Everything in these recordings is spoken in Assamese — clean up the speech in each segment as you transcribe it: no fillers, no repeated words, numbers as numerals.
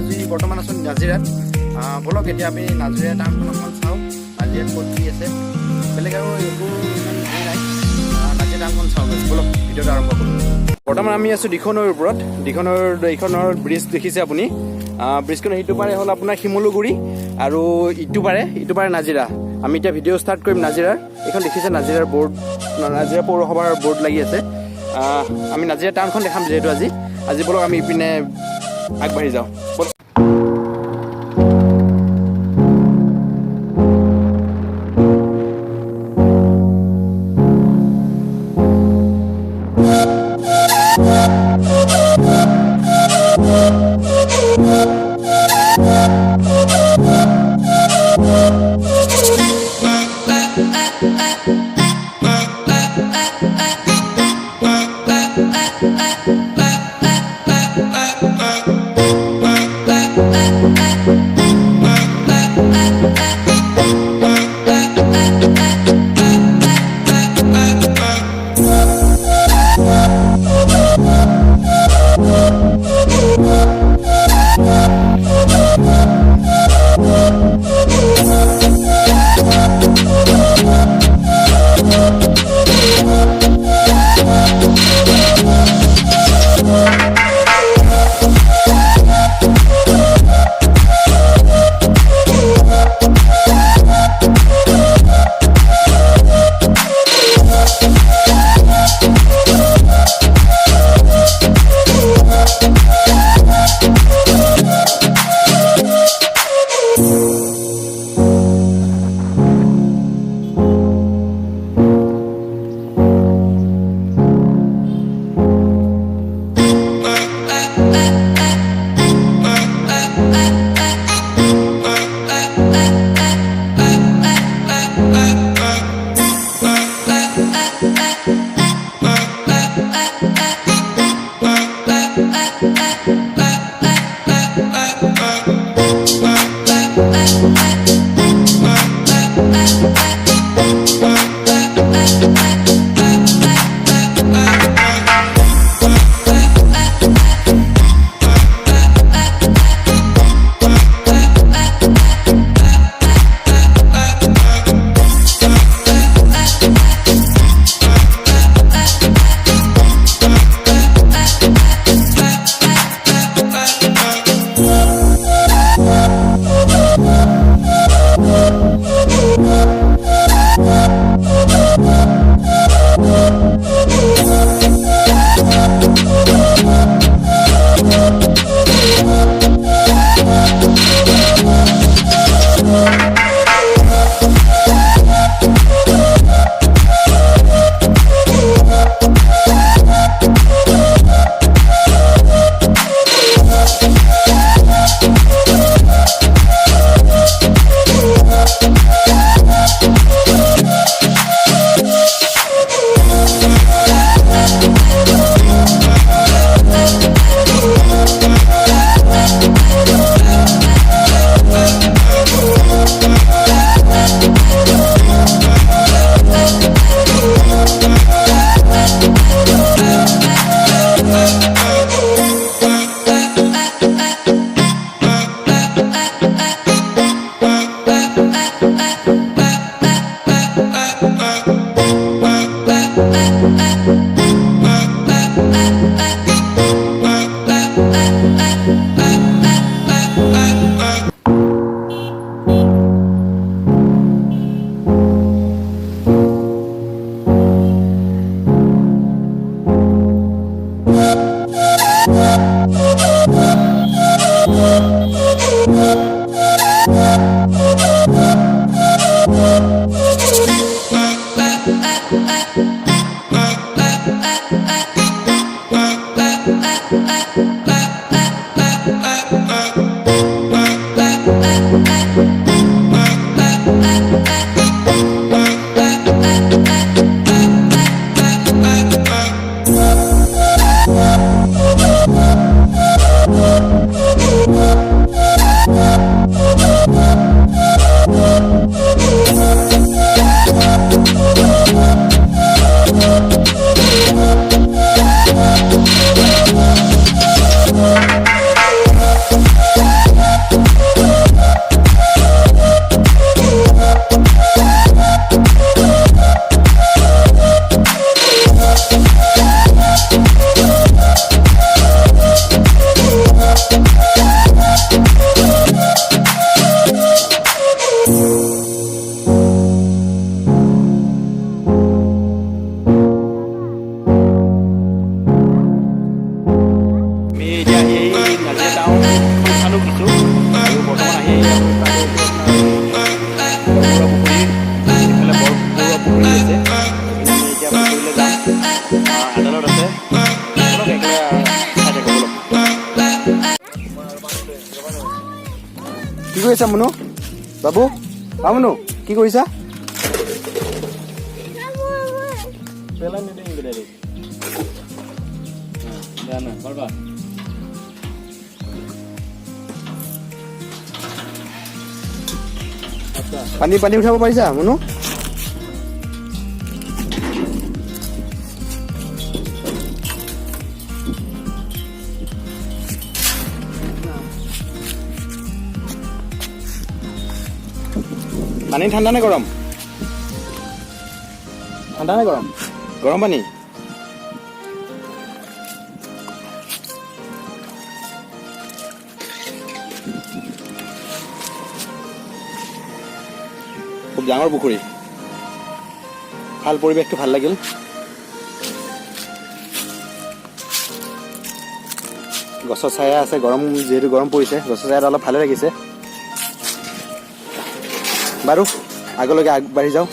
আজি বৰ্তমান আছোঁ নাজিৰাত। বলক এতিয়া আমি নাজিৰা টাউনখন অকণমান চাওঁ। নাজিৰাত ক'ত কি আছে, বেলেগ আৰু এইবোৰ ইমান হেৰি নাই। নাজিৰা টাউনখন চাওঁ, বলক ভিডিঅ'টো আৰম্ভ কৰোঁ। বৰ্তমান আমি আছোঁ দিখৌ নৈৰ ওপৰত। এইখনৰ ব্ৰিজ দেখিছে আপুনি। ব্ৰিজখনৰ সিটো পাৰে হ'ল আপোনাৰ শিমলুগুৰি আৰু ইটো পাৰে নাজিৰা। আমি এতিয়া ভিডিঅ' ষ্টাৰ্ট কৰিম নাজিৰাৰ। এইখন দেখিছে নাজিৰাৰ বৰ্ড, নাজিৰা পৌৰসভাৰ বৰ্ড লাগি আছে। আমি নাজিৰা টাউনখন দেখাম যিহেতু আজি বলক আমি ইপিনে আগবাঢ়ি যাওঁ। পুখুৰী এইফালে বৰফ পুখুৰী আছে আমি এতিয়া পুখুৰীলৈ যাম আদালত আছে বলক একেবাৰে চাই থাকোঁ বলক কি কৰিছা মুনু বাবু মুনু কি কৰিছা পেলাই নিদিম ডাইৰেক্ট জানা পাৰবা পানী পানী উঠাব পাৰিছা মুনু পানী ঠাণ্ডা নে গৰম ঠাণ্ডা নে গৰম গৰম পানী খুব ডাঙৰ পুখুৰী ভাল পৰিৱেশটো ভাল লাগিল গছৰ ছায়া আছে গৰম যিহেতু গৰম পৰিছে গছৰ ছায়াত অলপ ভালে লাগিছে বাৰু আগলৈকে আগবাঢ়ি যাওঁ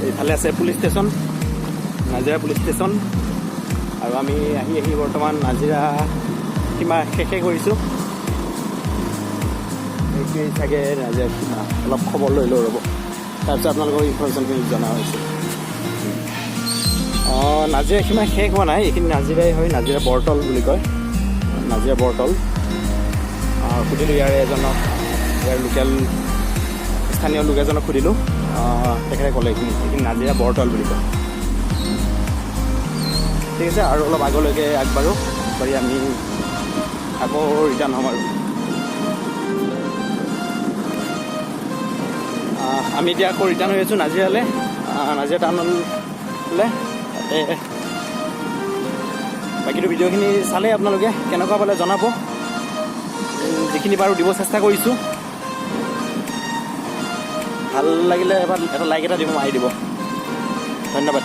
এইফালে আছে police station, Nazira police station. আৰু আমি আহি বৰ্তমান নাজিৰা সীমা শেষে কৰিছোঁ। এইটোৱেই চাগে নাজিৰা সীমা। অলপ খবৰ লৈ লওঁ ৰ'ব, তাৰপিছত আপোনালোকৰ ইনফৰ্মেশ্যনখিনি জনা হৈছে। নাজিৰা সীমা শেষ হোৱা নাই, এইখিনি নাজিৰাই হয়, নাজিৰা বৰতল বুলি কয়, নাজিৰা বৰতল। সুধিলোঁ ইয়াৰে এজনক, ইয়াৰ লোকেল স্থানীয় লোক এজনক সুধিলোঁ, তেখেতে ক'লে এইখিনি নাজিৰা বৰতল বুলি কয়। ঠিক আছে, আৰু অলপ আগলৈকে আগবাঢ়োঁ, বাঢ়ি আমি আকৌ ৰিটাৰ্ণ হ'ম। আৰু আমি এতিয়া আকৌ ৰিটাৰ্ণ হৈ আছোঁ নাজিৰালৈ, নাজিৰা টাউনলৈ। তাতে বাকীটো ভিডিঅ'খিনি চালে আপোনালোকে কেনেকুৱা পালে জনাব, যিখিনি বাৰু দিব চেষ্টা কৰিছোঁ। ভাল লাগিলে এবাৰ এটা লাইক এটা দিব, মাৰি দিব। ধন্যবাদ।